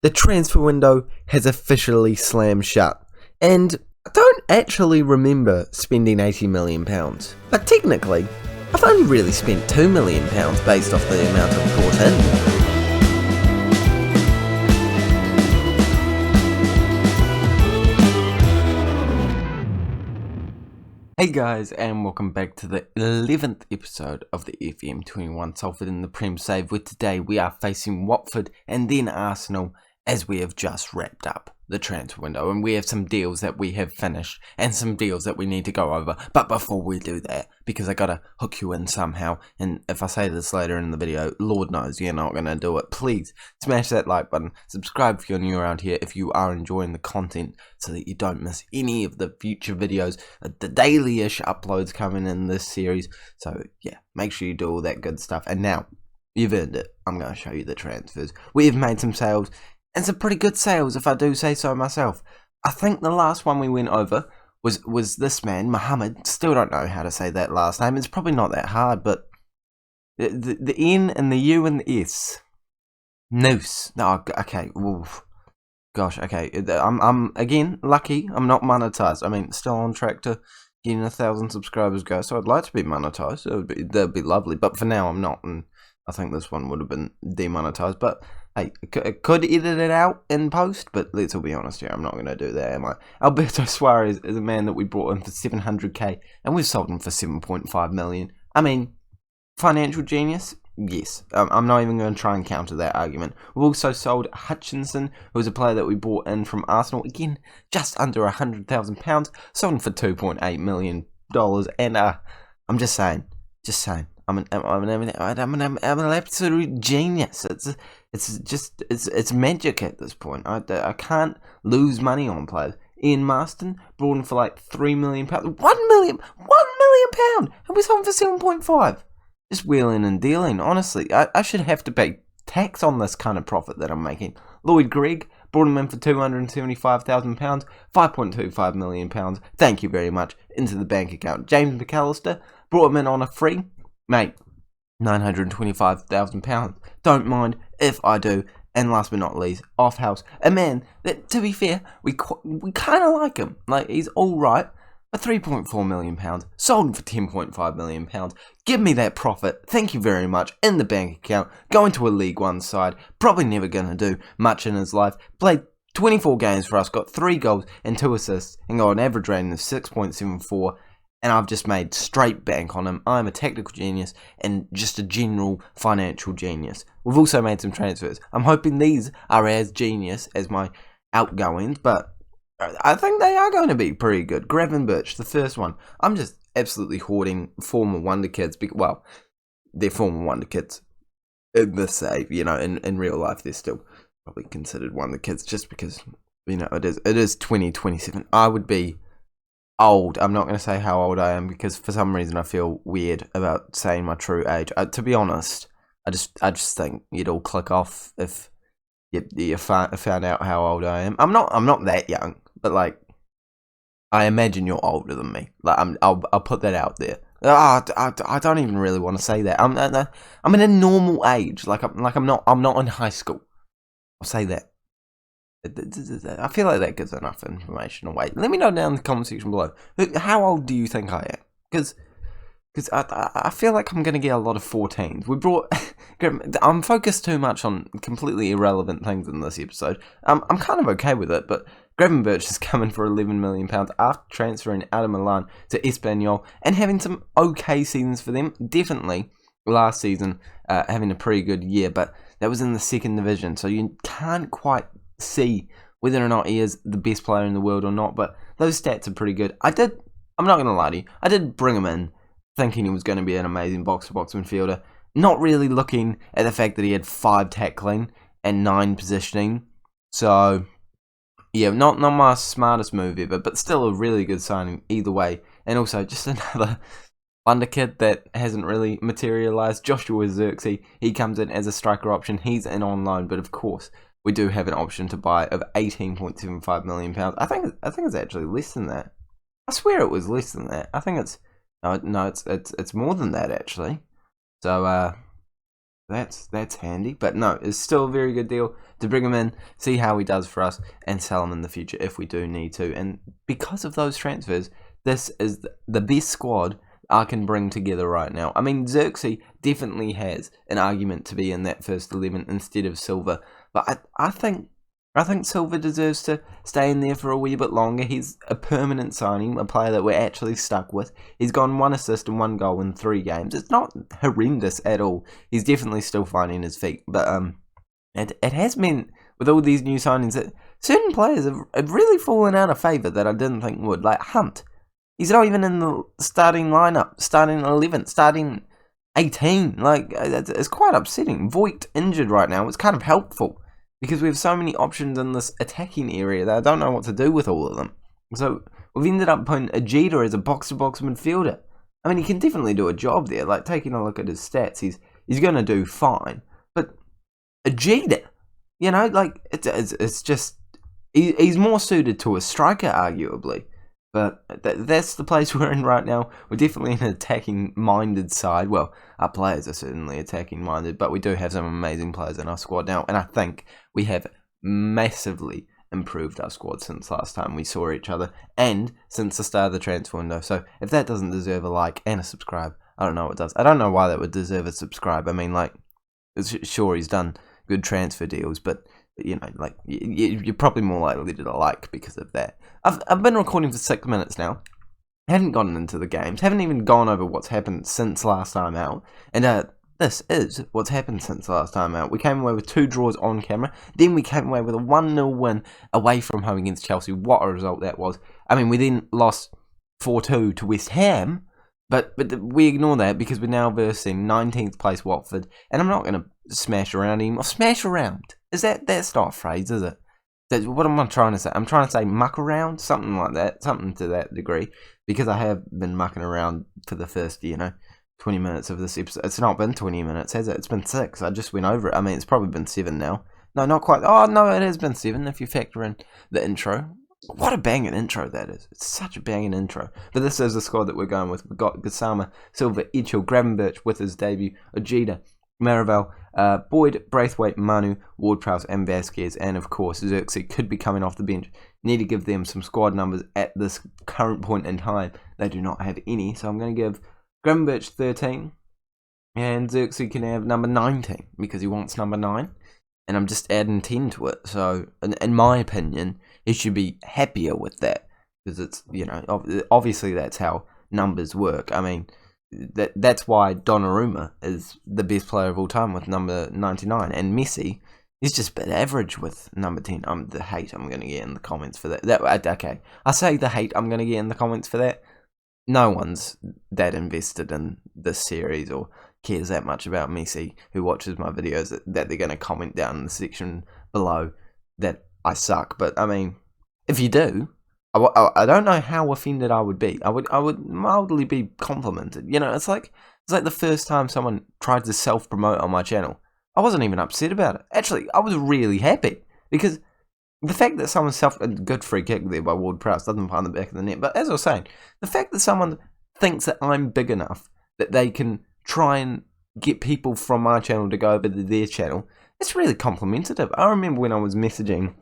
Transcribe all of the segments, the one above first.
the transfer window has officially slammed shut, and I don't actually remember spending £80 million, but technically, I've only really spent £2 million based off the amount I've brought in. Hey guys, and welcome back to the 11th episode of the FM21 Salford in the Prem Save, where today we are facing Watford and then Arsenal, as we have just wrapped up the transfer window, and we have some deals that we have finished and some deals that we need to go over. But before we do that, because I gotta hook you in somehow, and if I say this later in the video, Lord knows you're not gonna do it, please smash that like button, subscribe if you're new around here if you are enjoying the content, so that you don't miss any of the future videos, the daily-ish uploads coming in this series. So yeah, make sure you do all that good stuff. And now you've earned it, I'm going to show you the transfers. We have made some sales, and some pretty good sales, if I do say so myself. I think the last one we went over was this man, Mohammed. Still don't know how to say that last name. It's probably not that hard, but the N and the U and the S. Noose. No, okay. Oof. Gosh, okay. I'm again lucky. I'm not monetized. I mean, still on track to getting 1,000 subscribers, guys. So I'd like to be monetized. That'd be lovely. But for now, I'm not, and I think this one would have been demonetized. But hey, I could edit it out in post, but let's all be honest here, I'm not going to do that, am I? Alberto Suarez is a man that we brought in for 700k, and we've sold him for 7.5 million. I mean, financial genius? Yes. I'm not even going to try and counter that argument. We've also sold Hutchinson, who was a player that we brought in from Arsenal. Again, just under £100,000. Sold him for $2.8 million. And I'm just saying. I'm an absolute genius. It's magic at this point. I can't lose money on players. Ian Marston brought in for like £3 million. £1 million, and we sold him for 7.5. Just wheeling and dealing. Honestly, I should have to pay tax on this kind of profit that I'm making. Lloyd Gregg brought him in for £275,000, £5.25 million. Thank you very much. Into the bank account. James McAllister brought him in on a free. Mate, £925,000. Don't mind if I do. And last but not least, Offhouse, a man that, to be fair, we kind of like him. Like, he's all right. For £3.4 million, sold him for £10.5 million. Give me that profit. Thank you very much. In the bank account. Going to a League One side. Probably never going to do much in his life. Played 24 games for us. Got 3 goals and 2 assists. And got an average rating of 6.74. And I've just made straight bank on him. I'm a technical genius and just a general financial genius. We've also made some transfers. I'm hoping these are as genius as my outgoings, but I think they are going to be pretty good. Gravenberch, the first one. I'm just absolutely hoarding former Wonder Kids. Well, they're former Wonder Kids in this save. You know, in real life, they're still probably considered Wonder Kids just because, you know, it is 2027. I would be old. I'm not going to say how old I am because for some reason I feel weird about saying my true age. To be honest, I just think you'd all click off if you found out how old I am. I'm not that young, but like I imagine you're older than me. Like I'll put that out there. I don't even really want to say that. I'm in a normal age. I'm not in high school. I'll say that. I feel like that gives enough information away. Let me know down in the comment section below. How old do you think I am? Because I feel like I'm going to get a lot of 14s. I'm focused too much on completely irrelevant things in this episode. I'm kind of okay with it, but Gravenberch is coming for £11 million after transferring out of Milan to Espanyol and having some okay seasons for them. Definitely last season having a pretty good year, but that was in the 2nd division, so you can't quite see whether or not he is the best player in the world or not, but those stats are pretty good. I'm not going to lie to you, I did bring him in thinking he was going to be an amazing box-to-box midfielder, not really looking at the fact that he had 5 tackling and 9 positioning, so yeah, not my smartest move ever, but still a really good signing either way, and also just another Wonder Kid that hasn't really materialised. Joshua Zirkzee, he comes in as a striker option, he's in on loan, but of course we do have an option to buy of £18.75 million. I think it's actually less than that. I swear it was less than that. I think it's no, it's more than that actually. So That's handy. But no, it's still a very good deal to bring him in, see how he does for us, and sell him in the future if we do need to. And because of those transfers, this is the best squad I can bring together right now. I mean, Xerxes definitely has an argument to be in that first 11 instead of Silva, but I think Silva deserves to stay in there for a wee bit longer. He's a permanent signing, a player that we're actually stuck with. He's gone 1 assist and 1 goal in 3 games. It's not horrendous at all. He's definitely still finding his feet, but it has meant with all these new signings that certain players have really fallen out of favour that I didn't think would. Like Hunt, he's not even in the starting lineup, starting 11, starting 18. Like it's quite upsetting. Voigt injured right now. It's kind of helpful, because we have so many options in this attacking area that I don't know what to do with all of them. So we've ended up putting Ajita as a box-to-box midfielder. I mean, he can definitely do a job there. Like, taking a look at his stats, he's going to do fine. But Ajita, you know, like, it's just... He's more suited to a striker, arguably. But that's the place we're in right now. We're definitely an attacking-minded side. Well, our players are certainly attacking-minded, but we do have some amazing players in our squad now. And I think we have massively improved our squad since last time we saw each other, and since the start of the transfer window. So if that doesn't deserve a like and a subscribe, I don't know what does. I don't know why that would deserve a subscribe. I mean, like, sure, he's done good transfer deals, but you know, like, you're probably more likely to like because of that. I've been recording for 6 minutes now. Haven't gotten into the games. Haven't even gone over what's happened since last time out. And this is what's happened since last time out. We came away with 2 draws on camera. Then we came away with a 1-0 win away from home against Chelsea. What a result that was. I mean, we then lost 4-2 to West Ham. But we ignore that because we're now versing 19th place Watford. And I'm not going to smash around anymore. Smash around. That's not a phrase, is it? What am I trying to say? I'm trying to say muck around, something like that, something to that degree, because I have been mucking around for the first, 20 minutes of this episode. It's not been 20 minutes, has it? It's been 6. I just went over it. I mean, it's probably been 7 now. No, not quite. Oh, no, it has been 7 if you factor in the intro. What a banging intro that is. It's such a banging intro. But this is the squad that we're going with. We've got Gassama, Silva, Ichil, Gravenberch with his debut, Ojeda, Marival, Boyd, Braithwaite, Manu, Ward-Prowse and Vasquez, and of course Xerxes could be coming off the bench. Need to give them some squad numbers at this current point in time. They do not have any, so I'm going to give Gravenberch 13, and Xerxes can have number 19 because he wants number 9, and I'm just adding 10 to it. So in my opinion, he should be happier with that, because it's, obviously that's how numbers work. I mean, that's why Donnarumma is the best player of all time with number 99, and Messi is just a bit average with number 10. The hate I'm going to get in the comments for that. Okay, I say the hate I'm going to get in the comments for that. No one's that invested in this series or cares that much about Messi who watches my videos that they're going to comment down in the section below that I suck. But I mean, if you do, I don't know how offended I would be. I would mildly be complimented. It's like the first time someone tried to self-promote on my channel. I wasn't even upset about it. Actually, I was really happy, because the fact that someone a good free kick there by Ward-Prowse, doesn't find the back of the net. But as I was saying, the fact that someone thinks that I'm big enough that they can try and get people from my channel to go over to their channel, it's really complimentative. I remember when I was messaging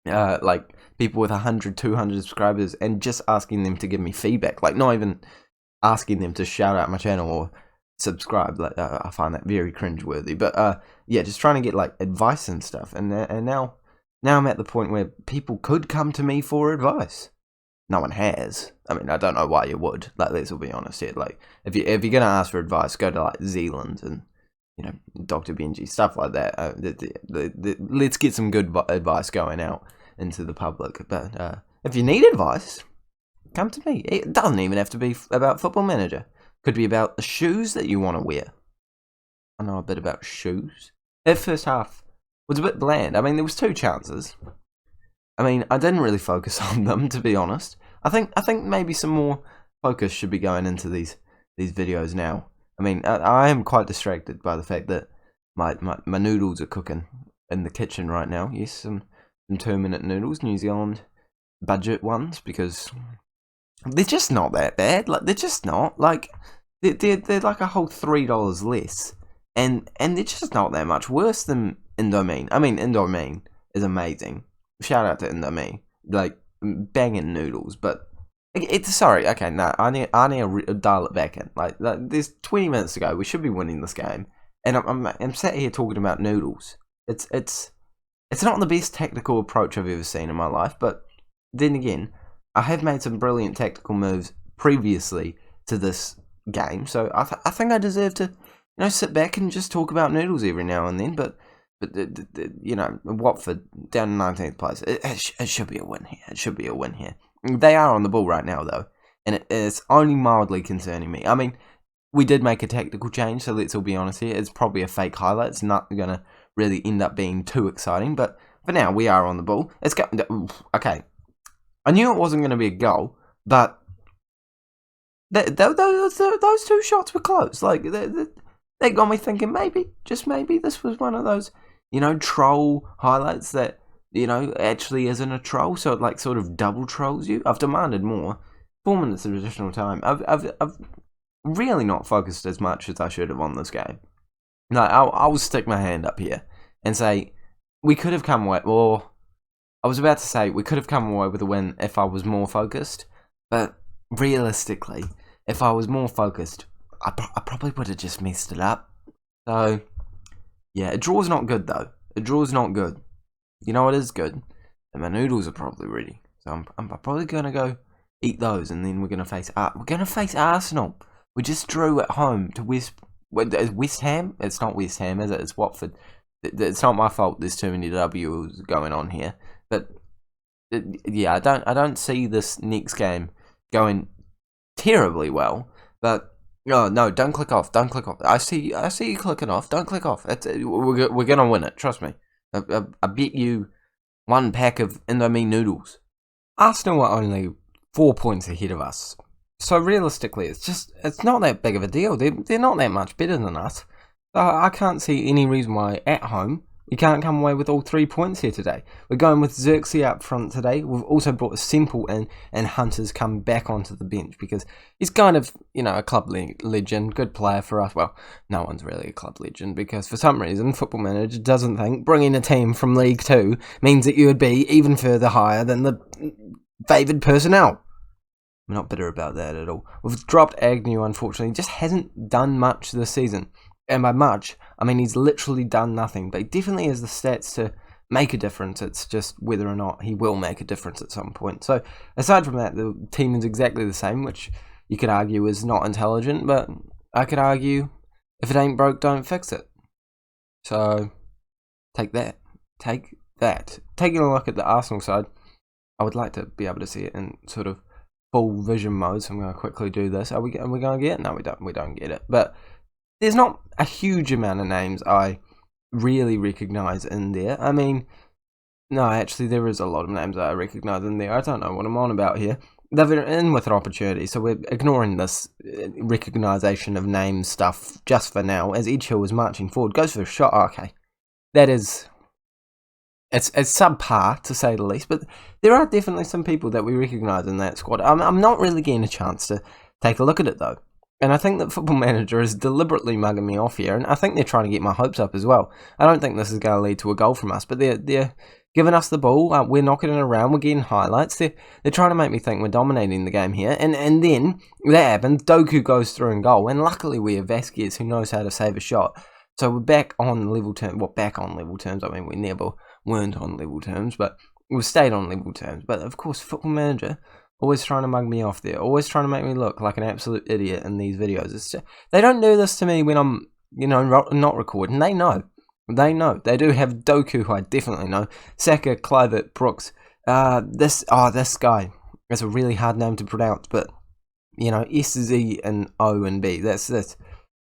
like people with 100, 200 subscribers and just asking them to give me feedback, like not even asking them to shout out my channel or subscribe. Like I find that very cringeworthy. But yeah, just trying to get like advice and stuff. And now I'm at the point where people could come to me for advice. No one has. I mean, I don't know why you would. Like, let's all be honest here. Like, if you're gonna ask for advice, go to like Zealand and Dr. Benji, stuff like that. Let's get some good advice going out into the public. But if you need advice, come to me. It doesn't even have to be about Football Manager. Could be about the shoes that you want to wear. I know a bit about shoes. That first half was a bit bland. I mean, there was 2 chances. I mean, I didn't really focus on them, to be honest. I think maybe some more focus should be going into these videos now. I mean, I am quite distracted by the fact that my noodles are cooking in the kitchen right now. Yes, some 2-minute noodles, New Zealand budget ones, because they're just not that bad. Like, they're just not. Like, they're like a whole $3 less and they're just not that much worse than Indomine. I mean, Indomine is amazing. Shout out to Indomine, like banging noodles. But it's sorry, okay, no, I need to dial it back in. Like there's 20 minutes to go. We should be winning this game, and I'm sat here talking about noodles. It's not the best tactical approach I've ever seen in my life, but then again, I have made some brilliant tactical moves previously to this game, so I think I deserve to, sit back and just talk about noodles every now and then. But Watford down in 19th place. It should be a win here. It should be a win here. They are on the ball right now though, and it's only mildly concerning me. I mean, we did make a tactical change, so let's all be honest here. It's probably a fake highlight. It's not gonna really end up being too exciting, but for now we are on the ball. Okay. I knew it wasn't going to be a goal, but those two shots were close. Like they got me thinking maybe, just maybe, this was one of those, troll highlights that actually isn't a troll, so it like sort of double trolls you. I've demanded more. 4 minutes of additional time. I've really not focused as much as I should have on this game. No, I'll stick my hand up here and say we could have come away. Or I was about to say we could have come away with a win if I was more focused. But realistically, if I was more focused, I probably would have just messed it up. So yeah, a draw's not good though. A draw's not good. You know what is good? And my noodles are probably ready. So I'm probably gonna go eat those, and then we're gonna face Arsenal. We just drew at home to West Ham. It's not West Ham, is it? It's Watford. It's not my fault. There's too many W's going on here. But yeah, I don't see this next game going terribly well. But oh no, don't click off. Don't click off. I see you clicking off. Don't click off. We're gonna win it. Trust me. I bet you 1 pack of Indomie noodles. Arsenal are only 4 points ahead of us. So realistically, it's not that big of a deal. They're not that much better than us. I can't see any reason why at home we can't come away with all 3 points here today. We're going with Xerxes up front today. We've also brought Semple in, and Hunter's come back onto the bench because he's kind of, a club legend, good player for us. Well, no one's really a club legend because for some reason Football Manager doesn't think bringing a team from League 2 means that you would be even further higher than the favoured personnel. I'm not bitter about that at all. We've dropped Agnew, unfortunately. He just hasn't done much this season. And by much, I mean he's literally done nothing. But he definitely has the stats to make a difference. It's just whether or not he will make a difference at some point. So, aside from that, the team is exactly the same, which you could argue is not intelligent. But I could argue, if it ain't broke, don't fix it. So, take that. Take that. Taking a look at the Arsenal side, I would like to be able to see it in sort of full vision mode, so I'm going to quickly do this. Are we going to get it? No, we don't get it. But there's not a huge amount of names I really recognise in there. I mean, no, actually there is a lot of names that I recognise in there. I don't know what I'm on about here. They're in with an opportunity, so we're ignoring this recognition of name stuff just for now, as Edgehill is marching forward. Goes for a shot. Okay. That is... It's subpar, to say the least, but there are definitely some people that we recognise in that squad. I'm not really getting a chance to take a look at it, though. And I think that Football Manager is deliberately mugging me off here, and I think they're trying to get my hopes up as well. I don't think this is going to lead to a goal from us, but they're giving us the ball, we're knocking it around, we're getting highlights. They're trying to make me think we're dominating the game here, and then that happens, Doku goes through and goal, and luckily we have Vasquez who knows how to save a shot. So we're back on level terms. Well, back on level terms. I mean, we never weren't on level terms, but we've stayed on level terms. But of course, Football Manager always trying to mug me off there, always trying to make me look like an absolute idiot in these videos. It's just, they don't do this to me when I'm, not recording. They know. They do have Doku, who I definitely know. Saka, Kluivert, Brooks. This guy. It's a really hard name to pronounce, but S, Z, and O and B. That's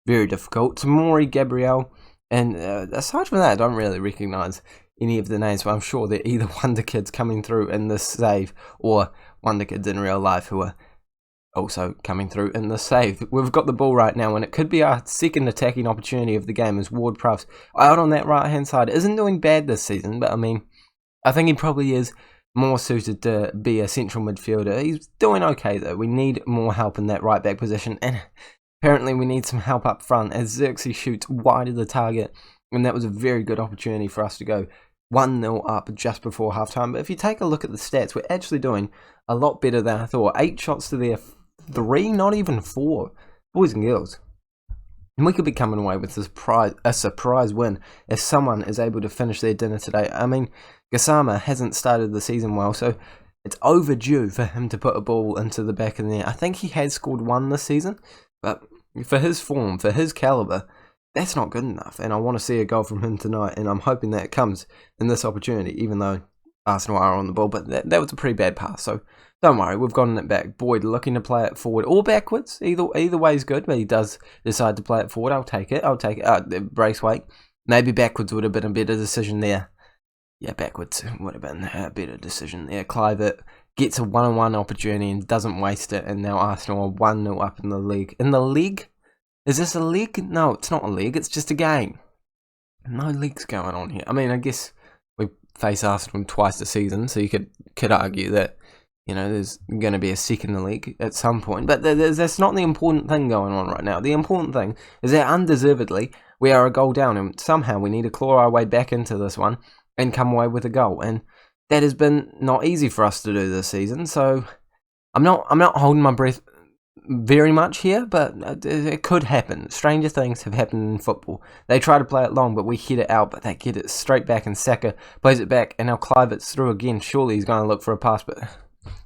very difficult. Tamori, Gabriel, and aside from that, I don't really recognise any of the names, but I'm sure they're either Wonder Kids coming through in this save, or Wonder Kids in real life who are also coming through in this save. We've got the ball right now, and it could be our second attacking opportunity of the game, as Ward-Prowse out on that right-hand side isn't doing bad this season, but I mean, I think he probably is more suited to be a central midfielder. He's doing okay, though. We need more help in that right-back position, and Apparently we need some help up front as Xerxes shoots wide of the target, and that was a very good opportunity for us to go 1-0 up just before halftime. But if you take a look at the stats, we're actually doing a lot better than I thought. 8 shots to their 3, not even 4. Boys and girls. And we could be coming away with a surprise win if someone is able to finish their dinner today. I mean, Gassama hasn't started the season well, so it's overdue for him to put a ball into the back of the net. I think he has scored 1 this season, but for his form, for his calibre, that's not good enough. And I want to see a goal from him tonight, and I'm hoping that it comes in this opportunity, even though Arsenal are on the ball. But that was a pretty bad pass, so don't worry, we've gotten it back. Boyd looking to play it forward or backwards. Either way is good, but he does decide to play it forward. I'll take it. Braithwaite. Maybe backwards would have been a better decision there. Yeah, backwards would have been a better decision there. Kluivert gets a 1-on-1 opportunity and doesn't waste it, and now Arsenal are 1-0 up in the league. In the league? Is this a league? No, it's not a league, it's just a game. No leagues going on here. I mean, I guess we face Arsenal twice a season, so you could argue that, you know, there's going to be a second league at some point. But that's not the important thing going on right now. The important thing is that undeservedly, we are a goal down, and somehow we need to claw our way back into this one and come away with a goal. And that has been not easy for us to do this season, so I'm not holding my breath very much here, but it could happen. Stranger things have happened in football. They try to play it long, but we hit it out, but they get it straight back, and Saka plays it back, and now Kluivert's through again. Surely he's going to look for a pass, but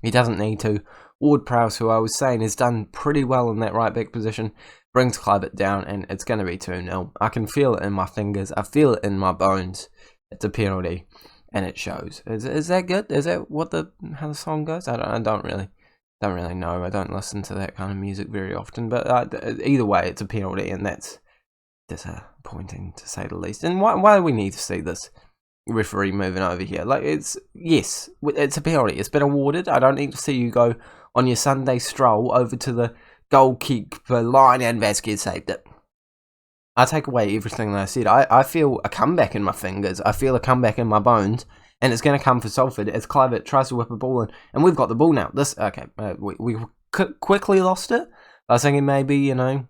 he doesn't need to. Ward-Prowse, who I was saying has done pretty well in that right back position, brings Kluivert down, and it's going to be 2-0. I can feel it in my fingers. I feel it in my bones. It's a penalty, and it shows. Is that good? Is that how the song goes? I don't really know. I don't listen to that kind of music very often. But either way, it's a penalty, and that's disappointing to say the least. And why do we need to see this referee moving over here? Like, it's a penalty. It's been awarded. I don't need to see you go on your Sunday stroll over to the goalkeeper line, and Vasquez saved it. I take away everything that I said. I feel a comeback in my fingers. I feel a comeback in my bones. And it's going to come for Salford as Kluivert tries to whip a ball in. And we've got the ball now. We quickly lost it. I was thinking maybe, you know,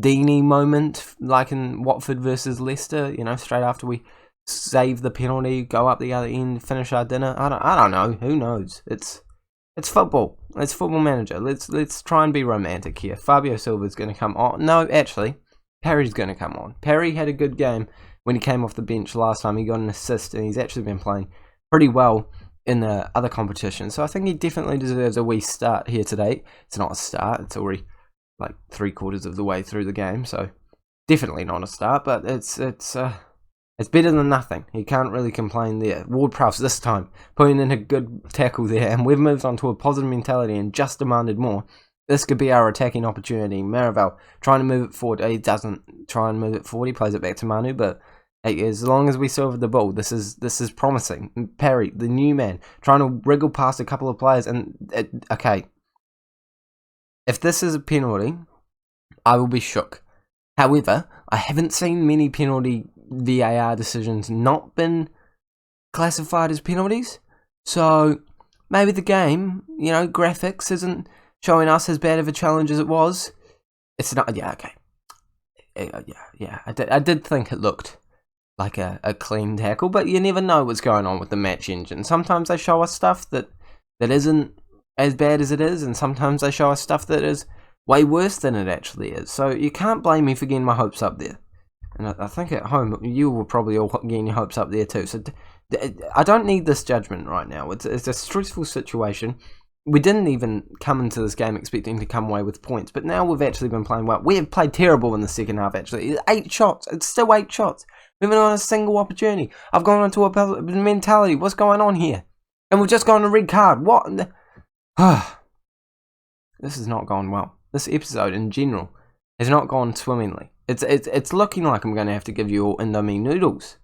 Deeney moment, like in Watford versus Leicester, you know, straight after we save the penalty, go up the other end, finish our dinner. I don't know. Who knows? It's football. It's Football Manager. Let's try and be romantic here. Fabio Silva's going to come on. No, actually, Parry's going to come on. Parry had a good game when he came off the bench last time. He got an assist, and he's actually been playing pretty well in the other competitions. So I think he definitely deserves a wee start here today. It's not a start. It's already like 3/4 of the way through the game. So definitely not a start, but it's better than nothing. He can't really complain there. Ward-Prowse this time putting in a good tackle there, and we've moved on to a positive mentality and just demanded more. This could be our attacking opportunity. Maraval trying to move it forward. He doesn't try and move it forward. He plays it back to Manu, but hey, as long as we still have the ball, this is promising. Parry, the new man, trying to wriggle past a couple of players, and okay. If this is a penalty, I will be shook. However, I haven't seen many penalty VAR decisions not been classified as penalties, so maybe the game, you know, graphics isn't showing us as bad of a challenge as it was. It's not. Yeah, okay. Yeah. I did think it looked like a clean tackle, but you never know what's going on with the match engine. Sometimes they show us stuff that isn't as bad as it is, and sometimes they show us stuff that is way worse than it actually is. So you can't blame me for getting my hopes up there. And I think at home you were probably all getting your hopes up there too. So I don't need this judgment right now. It's a stressful situation. We didn't even come into this game expecting to come away with points, but now we've actually been playing well. We have played terrible in the second half, actually. 8 shots. It's still 8 shots. We haven't got a single opportunity. I've gone into a mentality. What's going on here? And we've just gone a red card. What? This has not gone well. This episode, in general, has not gone swimmingly. It's looking like I'm going to have to give you all Indomie noodles.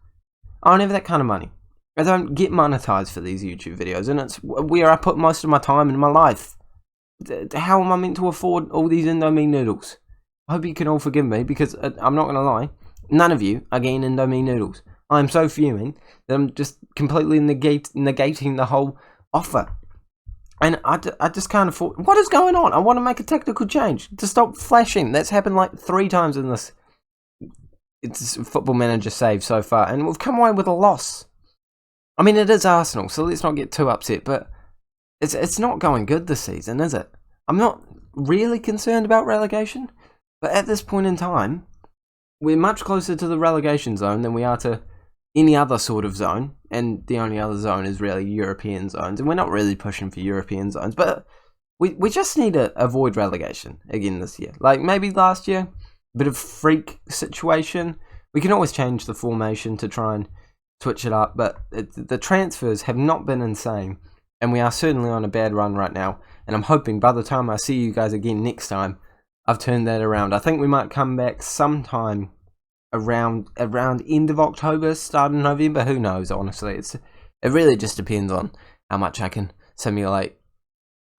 I don't have that kind of money. I don't get monetized for these YouTube videos, and it's where I put most of my time in my life. How am I meant to afford all these Indomie noodles? I hope you can all forgive me, because I'm not going to lie, none of you are getting Indomie noodles. I'm so fuming that I'm just completely negating the whole offer. And I just can't afford... What is going on? I want to make a technical change to stop flashing. That's happened like 3 times in this Football Manager save so far, and we've come away with a loss. I mean, it is Arsenal, so let's not get too upset, but it's not going good this season, is it? I'm not really concerned about relegation, but at this point in time, we're much closer to the relegation zone than we are to any other sort of zone, and the only other zone is really European zones, and we're not really pushing for European zones, but we just need to avoid relegation again this year. Like maybe last year, a bit of freak situation. We can always change the formation to try and switch it up, but the transfers have not been insane, and we are certainly on a bad run right now, and I'm hoping by the time I see you guys again next time, I've turned that around. I think we might come back sometime around end of October, start of November. Who knows? Honestly, it really just depends on how much I can simulate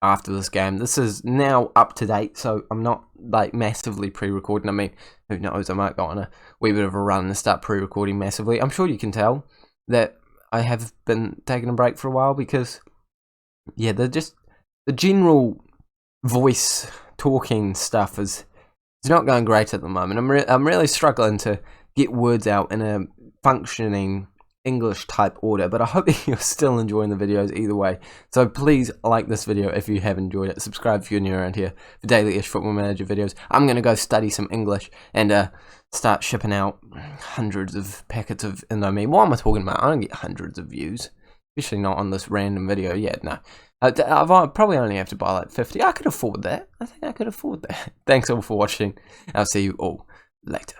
after this game. This is now up to date, so I'm not like massively pre-recording. I mean, who knows? I might go on a wee bit of a run and start pre-recording massively. I'm sure you can tell that I have been taking a break for a while because, yeah, the general voice talking stuff is not going great at the moment. I'm really struggling to get words out in a functioning English type order, but I hope you're still enjoying the videos either way. So please like this video if you have enjoyed it. Subscribe if you're new around here for daily-ish Football Manager videos. I'm going to go study some English and start shipping out hundreds of packets of Indomie. What am I talking about? I don't get hundreds of views, especially not on this random video yet. No. I'll probably only have to buy like 50. I could afford that. I think I could afford that. Thanks all for watching. I'll see you all later.